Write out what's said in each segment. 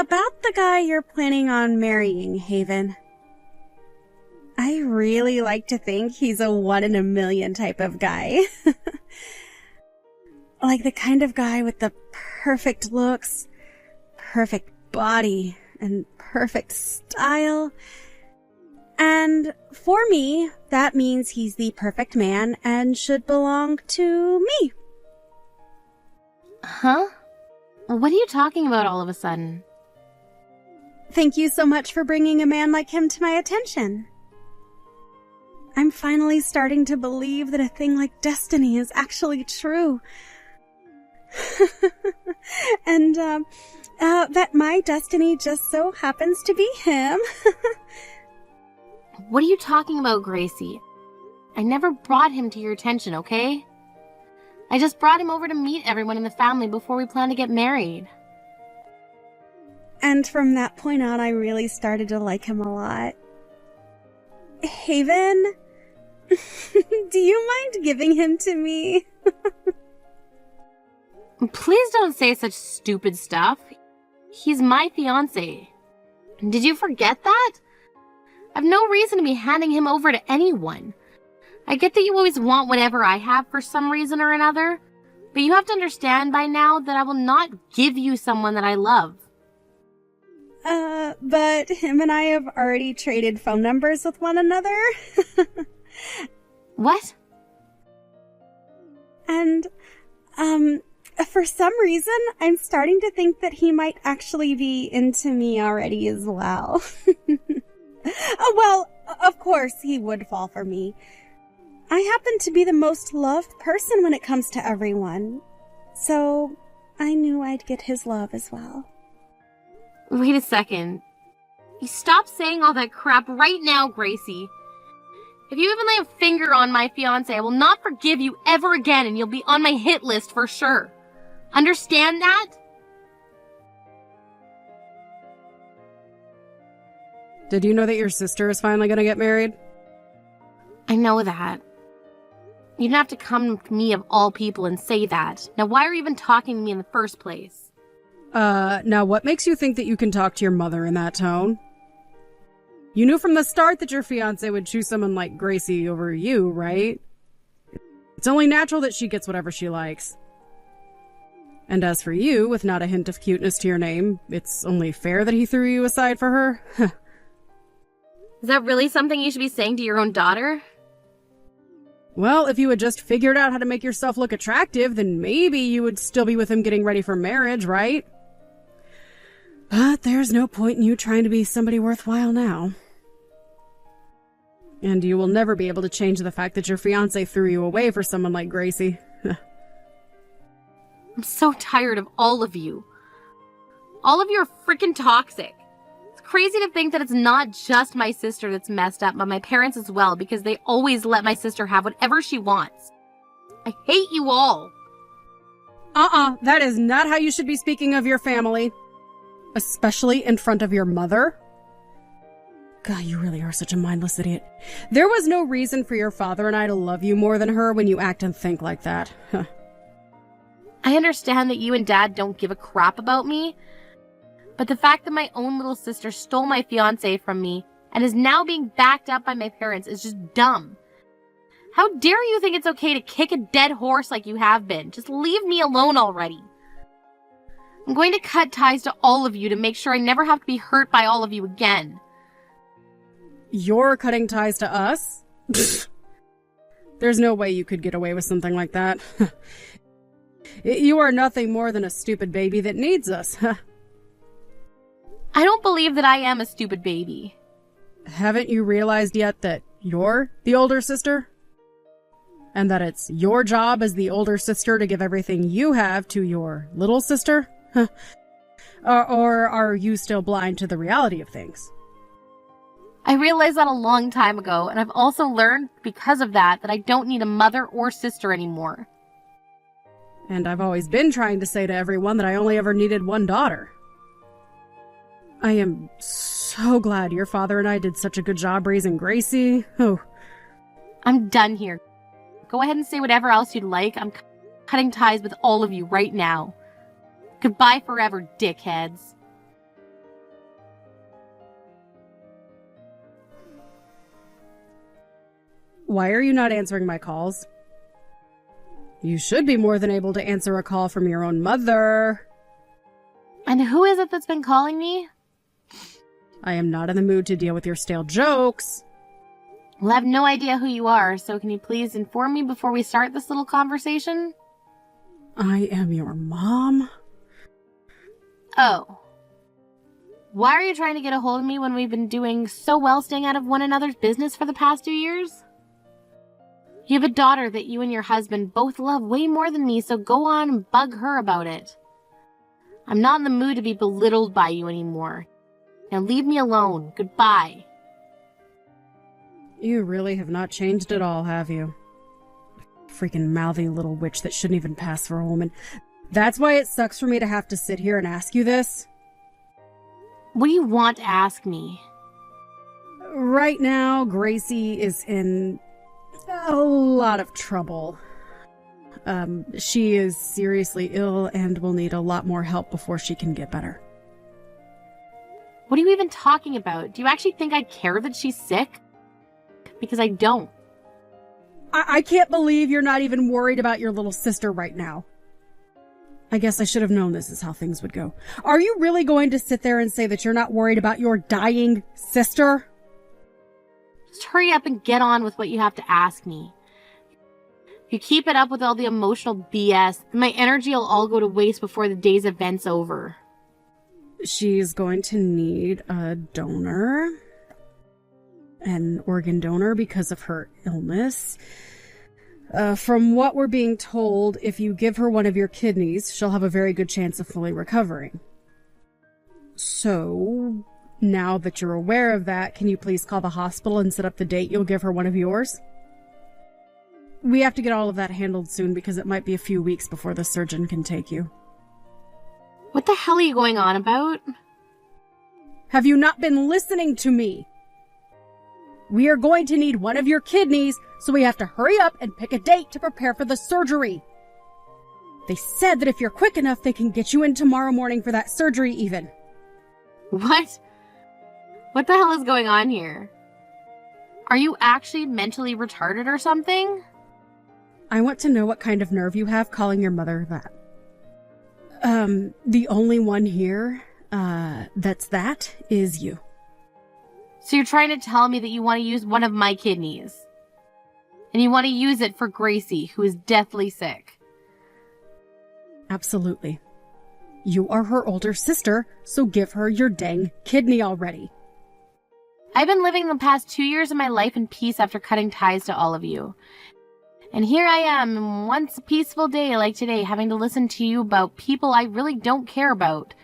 about the guy you're planning on marrying, Haven. I really like to think he's a 1 in a million type of guy. Like the kind of guy with the perfect looks, perfect body, and perfect style. And for me, that means he's the perfect man and should belong to me. Huh? What are you talking about all of a sudden? Thank you so much for bringing a man like him to my attention. I'm finally starting to believe that a thing like destiny is actually true. And, that my destiny just so happens to be him. What are you talking about, Gracie? I never brought him to your attention, okay? I just brought him over to meet everyone in the family before we plan to get married. And from that point on, I really started to like him a lot. Haven, do you mind giving him to me? Please don't say such stupid stuff. He's my fiancé. Did you forget that? I've no reason to be handing him over to anyone. I get that you always want whatever I have for some reason or another, but you have to understand by now that I will not give you someone that I love. But him and I have already traded phone numbers with one another. What? And, for some reason, I'm starting to think that he might actually be into me already as well. Oh, well, of course he would fall for me. I happen to be the most loved person when it comes to everyone. So, I knew I'd get his love as well. Wait a second. You stop saying all that crap right now, Gracie. If you even lay a finger on my fiancé, I will not forgive you ever again, and you'll be on my hit list for sure. Understand that? Did you know that your sister is finally going to get married? I know that. You didn't have to come to me of all people and say that. Now why are you even talking to me in the first place? Now what makes you think that you can talk to your mother in that tone? You knew from the start that your fiancé would choose someone like Gracie over you, right? It's only natural that she gets whatever she likes. And as for you, with not a hint of cuteness to your name, it's only fair that he threw you aside for her. Is that really something you should be saying to your own daughter? Well, if you had just figured out how to make yourself look attractive, then maybe you would still be with him getting ready for marriage, right? But there's no point in you trying to be somebody worthwhile now. And you will never be able to change the fact that your fiancé threw you away for someone like Gracie. I'm so tired of all of you. All of you are freaking toxic. It's crazy to think that it's not just my sister that's messed up, but my parents as well, because they always let my sister have whatever she wants. I hate you all. That is not how you should be speaking of your family. Especially in front of your mother. God, you really are such a mindless idiot. There was no reason for your father and I to love you more than her when you act and think like that. I understand that you and Dad don't give a crap about me, but the fact that my own little sister stole my fiancé from me and is now being backed up by my parents is just dumb. How dare you think it's okay to kick a dead horse like you have been? Just leave me alone already. I'm going to cut ties to all of you to make sure I never have to be hurt by all of you again. You're cutting ties to us? There's no way you could get away with something like that. You are nothing more than a stupid baby that needs us. I don't believe that I am a stupid baby. Haven't you realized yet that you're the older sister? And that it's your job as the older sister to give everything you have to your little sister? Or are you still blind to the reality of things? I realized that a long time ago, and I've also learned because of that I don't need a mother or sister anymore. And I've always been trying to say to everyone that I only ever needed one daughter. I am so glad your father and I did such a good job raising Gracie. Oh. I'm done here. Go ahead and say whatever else you'd like. I'm cutting ties with all of you right now. Goodbye forever, dickheads. Why are you not answering my calls? You should be more than able to answer a call from your own mother. And who is it that's been calling me? I am not in the mood to deal with your stale jokes. Well, I have no idea who you are, so can you please inform me before we start this little conversation? I am your mom. Oh. Why are you trying to get a hold of me when we've been doing so well staying out of one another's business for the past 2 years? You have a daughter that you and your husband both love way more than me, so go on and bug her about it. I'm not in the mood to be belittled by you anymore. Now leave me alone. Goodbye. You really have not changed at all, have you? Freaking mouthy little witch that shouldn't even pass for a woman. That's why it sucks for me to have to sit here and ask you this. What do you want to ask me? Right now, Gracie is in a lot of trouble. She is seriously ill and will need a lot more help before she can get better. What are you even talking about? Do you actually think I care that she's sick? Because I don't. I can't believe you're not even worried about your little sister right now. I guess I should have known this is how things would go. Are you really going to sit there and say that you're not worried about your dying sister? Just hurry up and get on with what you have to ask me. If you keep it up with all the emotional BS, my energy will all go to waste before the day's event's over. She's going to need a donor. An organ donor because of her illness. From what we're being told, if you give her one of your kidneys, she'll have a very good chance of fully recovering. So, now that you're aware of that, can you please call the hospital and set up the date you'll give her one of yours? We have to get all of that handled soon because it might be a few weeks before the surgeon can take you. What the hell are you going on about? Have you not been listening to me? We are going to need one of your kidneys, so we have to hurry up and pick a date to prepare for the surgery. They said that if you're quick enough, they can get you in tomorrow morning for that surgery even. What? What the hell is going on here? Are you actually mentally retarded or something? I want to know what kind of nerve you have calling your mother that. The only one here, that is you. So you're trying to tell me that you want to use one of my kidneys. And you want to use it for Gracie, who is deathly sick. Absolutely. You are her older sister, so give her your dang kidney already. I've been living the past 2 years of my life in peace after cutting ties to all of you. And here I am, once a peaceful day like today, having to listen to you about people I really don't care about.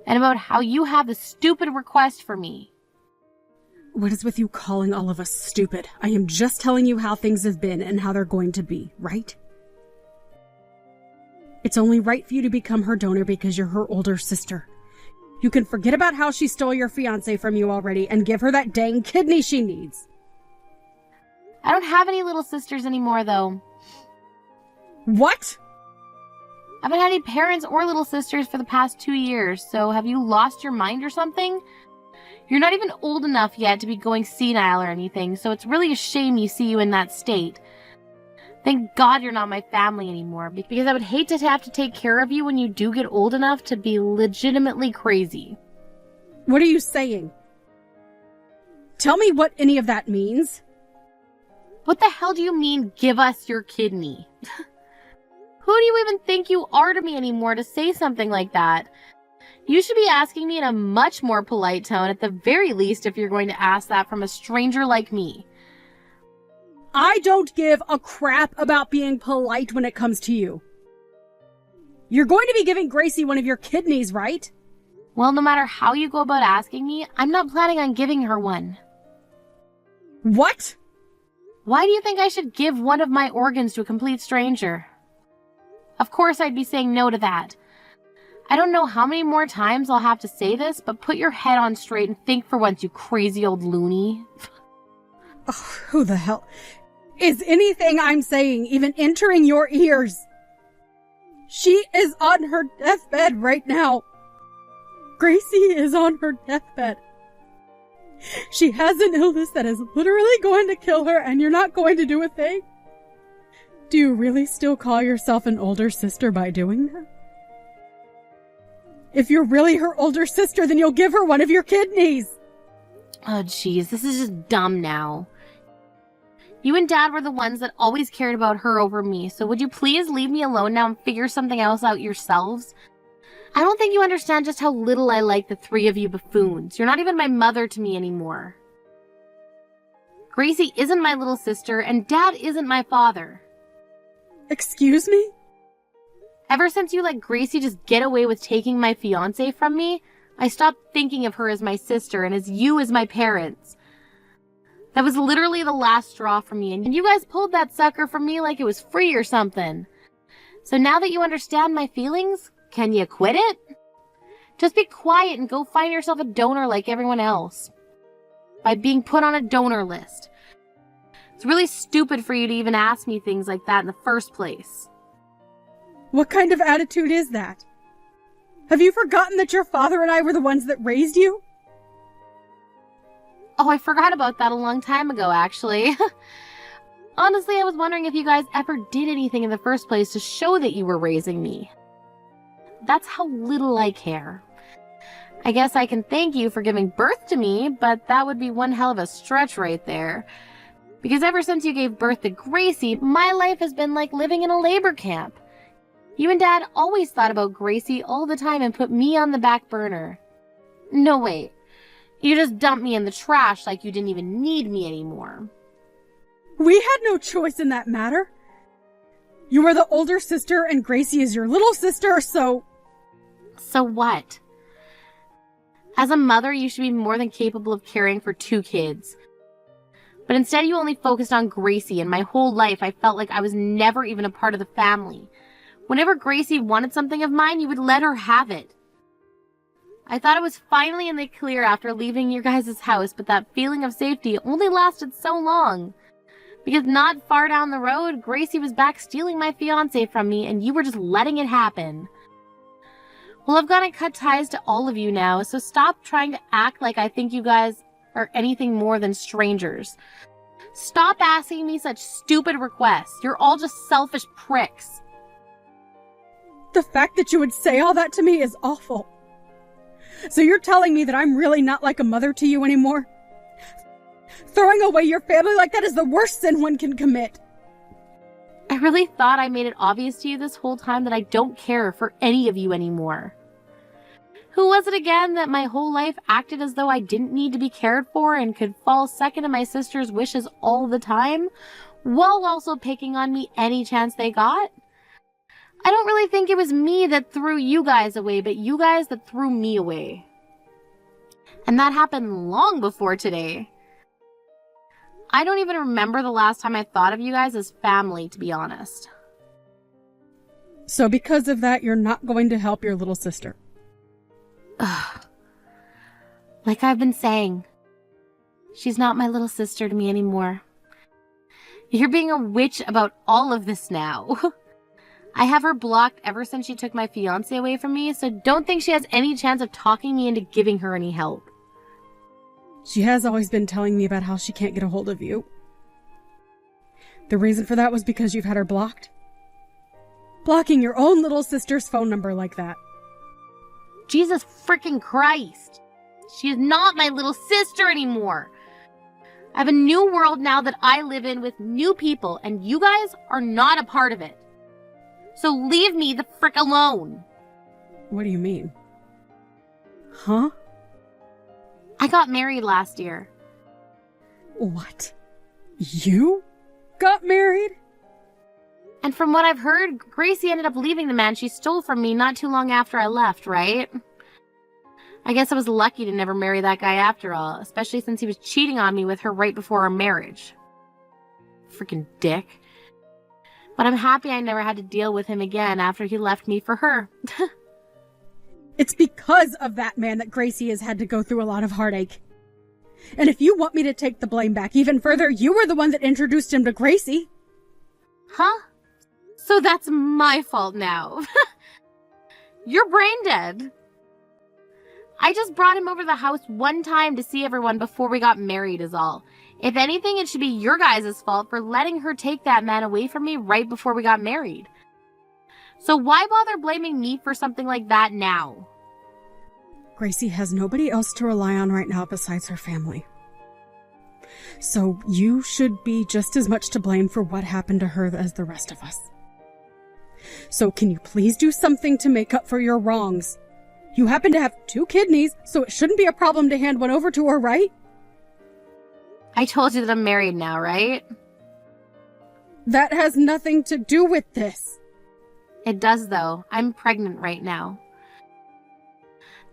And about how you have the stupid request for me. What is with you calling all of us stupid? I am just telling you how things have been and how they're going to be, right? It's only right for you to become her donor because you're her older sister. You can forget about how she stole your fiancé from you already and give her that dang kidney she needs. I don't have any little sisters anymore, though. What? I haven't had any parents or little sisters for the past 2 years, so have you lost your mind or something? You're not even old enough yet to be going senile or anything, so it's really a shame you see you in that state. Thank God you're not my family anymore, because I would hate to have to take care of you when you do get old enough to be legitimately crazy. What are you saying? Tell me what any of that means. What the hell do you mean, give us your kidney? Who do you even think you are to me anymore to say something like that? You should be asking me in a much more polite tone, at the very least, if you're going to ask that from a stranger like me. I don't give a crap about being polite when it comes to you. You're going to be giving Gracie one of your kidneys, right? Well, no matter how you go about asking me, I'm not planning on giving her one. What? Why do you think I should give one of my organs to a complete stranger? Of course I'd be saying no to that. I don't know how many more times I'll have to say this, but put your head on straight and think for once, you crazy old loony. Oh, who the hell? Is anything I'm saying even entering your ears? She is on her deathbed right now. Gracie is on her deathbed. She has an illness that is literally going to kill her, and you're not going to do a thing? Do you really still call yourself an older sister by doing that? If you're really her older sister, then you'll give her one of your kidneys. Oh, jeez, this is just dumb now. You and Dad were the ones that always cared about her over me, so would you please leave me alone now and figure something else out yourselves? I don't think you understand just how little I like the three of you buffoons. You're not even my mother to me anymore. Gracie isn't my little sister, and Dad isn't my father. Excuse me? Ever since you let Gracie just get away with taking my fiancé from me, I stopped thinking of her as my sister and as you as my parents. That was literally the last straw for me, and you guys pulled that sucker from me like it was free or something. So now that you understand my feelings, can you quit it? Just be quiet and go find yourself a donor like everyone else. By being put on a donor list. It's really stupid for you to even ask me things like that in the first place. What kind of attitude is that? Have you forgotten that your father and I were the ones that raised you? Oh, I forgot about that a long time ago, actually. Honestly, I was wondering if you guys ever did anything in the first place to show that you were raising me. That's how little I care. I guess I can thank you for giving birth to me, but that would be one hell of a stretch right there. Because ever since you gave birth to Gracie, my life has been like living in a labor camp. You and Dad always thought about Gracie all the time and put me on the back burner. No, wait. You just dumped me in the trash like you didn't even need me anymore. We had no choice in that matter. You were the older sister and Gracie is your little sister, so... So what? As a mother, you should be more than capable of caring for 2 kids. But instead you only focused on Gracie, and my whole life I felt like I was never even a part of the family. Whenever Gracie wanted something of mine, you would let her have it. I thought it was finally in the clear after leaving your guys' house, but that feeling of safety only lasted so long. Because not far down the road, Gracie was back stealing my fiancé from me, and you were just letting it happen. Well, I've got to cut ties to all of you now, so stop trying to act like I think you guys are anything more than strangers. Stop asking me such stupid requests. You're all just selfish pricks. The fact that you would say all that to me is awful. So you're telling me that I'm really not like a mother to you anymore? Throwing away your family like that is the worst sin one can commit. I really thought I made it obvious to you this whole time that I don't care for any of you anymore. Who was it again that my whole life acted as though I didn't need to be cared for and could fall second to my sister's wishes all the time, while also picking on me any chance they got? I don't really think it was me that threw you guys away, but you guys that threw me away. And that happened long before today. I don't even remember the last time I thought of you guys as family, to be honest. So because of that, you're not going to help your little sister? Ugh. Like I've been saying, she's not my little sister to me anymore. You're being a witch about all of this now. I have her blocked ever since she took my fiancé away from me, so don't think she has any chance of talking me into giving her any help. She has always been telling me about how she can't get a hold of you. The reason for that was because you've had her blocked? Blocking your own little sister's phone number like that. Jesus freaking Christ. She is not my little sister anymore. I have a new world now that I live in with new people, and you guys are not a part of it. So leave me the frick alone. What do you mean? Huh? I got married last year. What? You got married? And from what I've heard, Gracie ended up leaving the man she stole from me not too long after I left, right? I guess I was lucky to never marry that guy after all, especially since he was cheating on me with her right before our marriage. Freaking dick. But I'm happy I never had to deal with him again after he left me for her. It's because of that man that Gracie has had to go through a lot of heartache. And if you want me to take the blame back even further, you were the one that introduced him to Gracie. Huh? So that's my fault now. You're brain dead. I just brought him over to the house one time to see everyone before we got married is all. If anything, it should be your guys' fault for letting her take that man away from me right before we got married. So why bother blaming me for something like that now? Gracie has nobody else to rely on right now besides her family. So you should be just as much to blame for what happened to her as the rest of us. So can you please do something to make up for your wrongs? You happen to have 2 kidneys, so it shouldn't be a problem to hand one over to her, right? I told you that I'm married now, right? That has nothing to do with this. It does, though. I'm pregnant right now.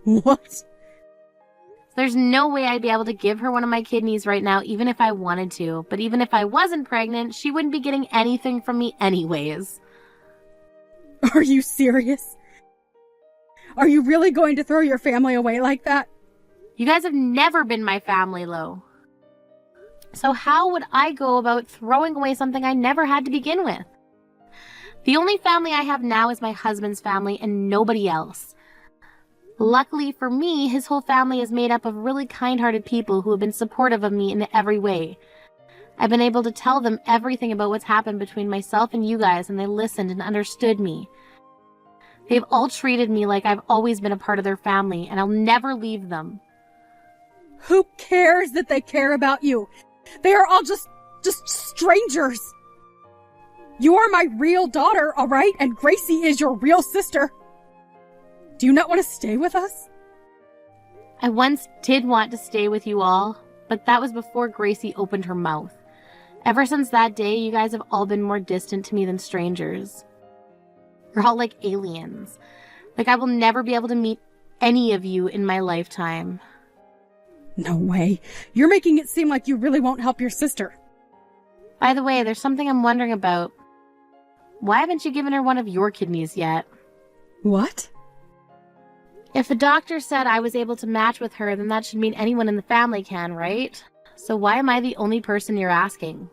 What? There's no way I'd be able to give her one of my kidneys right now, even if I wanted to. But even if I wasn't pregnant, she wouldn't be getting anything from me anyways. Are you serious? Are you really going to throw your family away like that? You guys have never been my family, Lo. So how would I go about throwing away something I never had to begin with? The only family I have now is my husband's family and nobody else. Luckily for me, his whole family is made up of really kind-hearted people who have been supportive of me in every way. I've been able to tell them everything about what's happened between myself and you guys, and they listened and understood me. They've all treated me like I've always been a part of their family, and I'll never leave them. Who cares that they care about you? They are all just strangers. You are my real daughter, all right? And Gracie is your real sister. Do you not want to stay with us? I once did want to stay with you all, but that was before Gracie opened her mouth. Ever since that day, you guys have all been more distant to me than strangers. You're all like aliens. Like I will never be able to meet any of you in my lifetime. No way. You're making it seem like you really won't help your sister. By the way, there's something I'm wondering about. Why haven't you given her one of your kidneys yet? What? If the doctor said I was able to match with her, then that should mean anyone in the family can, right? So why am I the only person you're asking?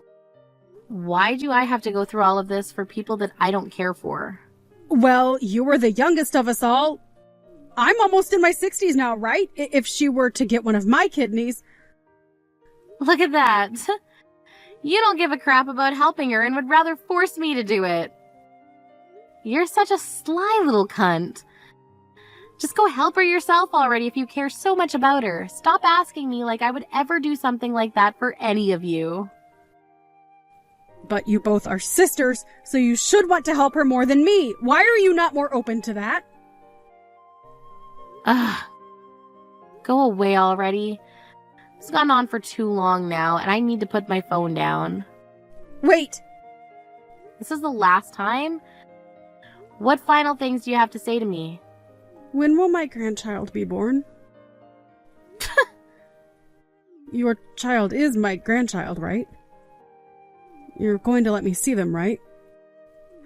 Why do I have to go through all of this for people that I don't care for? Well, you were the youngest of us all. I'm almost in my 60s now, right? If she were to get one of my kidneys. Look at that. You don't give a crap about helping her and would rather force me to do it. You're such a sly little cunt. Just go help her yourself already if you care so much about her. Stop asking me like I would ever do something like that for any of you. But you both are sisters, so you should want to help her more than me. Why are you not more open to that? Ugh. Go away already. It's gone on for too long now, and I need to put my phone down. Wait! This is the last time? What final things do you have to say to me? When will my grandchild be born? Your child is my grandchild, right? You're going to let me see them, right?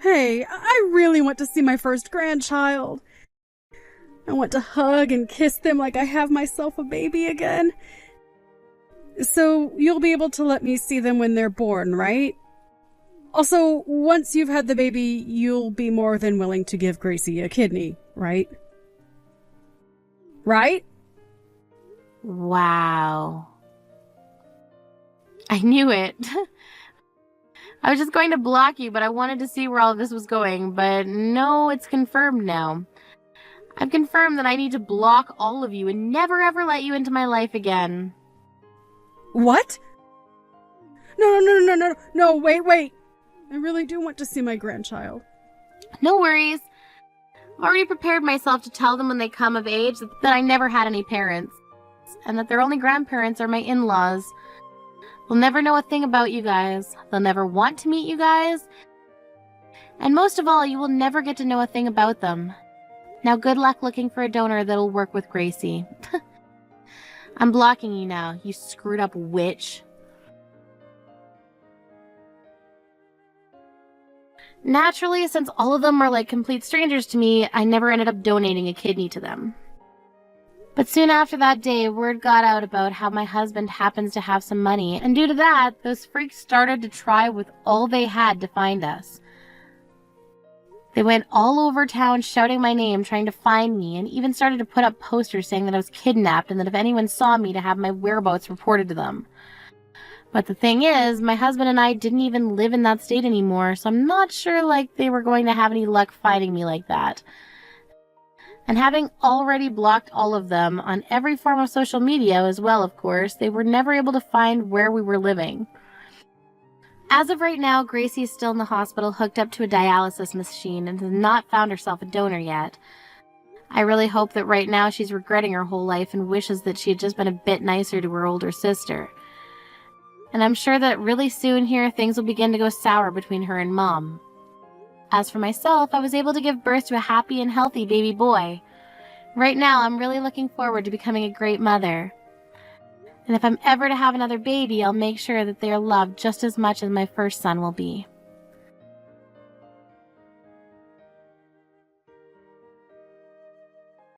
Hey, I really want to see my first grandchild. I want to hug and kiss them like I have myself a baby again. So you'll be able to let me see them when they're born, right? Also, once you've had the baby, you'll be more than willing to give Gracie a kidney, right? Right? Wow. I knew it. I was just going to block you, but I wanted to see where all of this was going. But no, it's confirmed now. I've confirmed that I need to block all of you and never ever let you into my life again. What? No, wait. I really do want to see my grandchild. No worries. I've already prepared myself to tell them when they come of age that I never had any parents, and that their only grandparents are my in-laws. They'll never know a thing about you guys. They'll never want to meet you guys. And most of all, you will never get to know a thing about them. Now good luck looking for a donor that'll work with Gracie. I'm blocking you now, you screwed up witch. Naturally, since all of them are like complete strangers to me, I never ended up donating a kidney to them. But soon after that day, word got out about how my husband happens to have some money, and due to that, those freaks started to try with all they had to find us. They went all over town shouting my name, trying to find me, and even started to put up posters saying that I was kidnapped and that if anyone saw me to have my whereabouts reported to them. But the thing is, my husband and I didn't even live in that state anymore, so I'm not sure they were going to have any luck finding me like that. And having already blocked all of them on every form of social media as well, of course, they were never able to find where we were living. As of right now, Gracie is still in the hospital hooked up to a dialysis machine and has not found herself a donor yet. I really hope that right now she's regretting her whole life and wishes that she had just been a bit nicer to her older sister. And I'm sure that really soon here things will begin to go sour between her and Mom. As for myself, I was able to give birth to a happy and healthy baby boy. Right now, I'm really looking forward to becoming a great mother. And if I'm ever to have another baby, I'll make sure that they are loved just as much as my first son will be.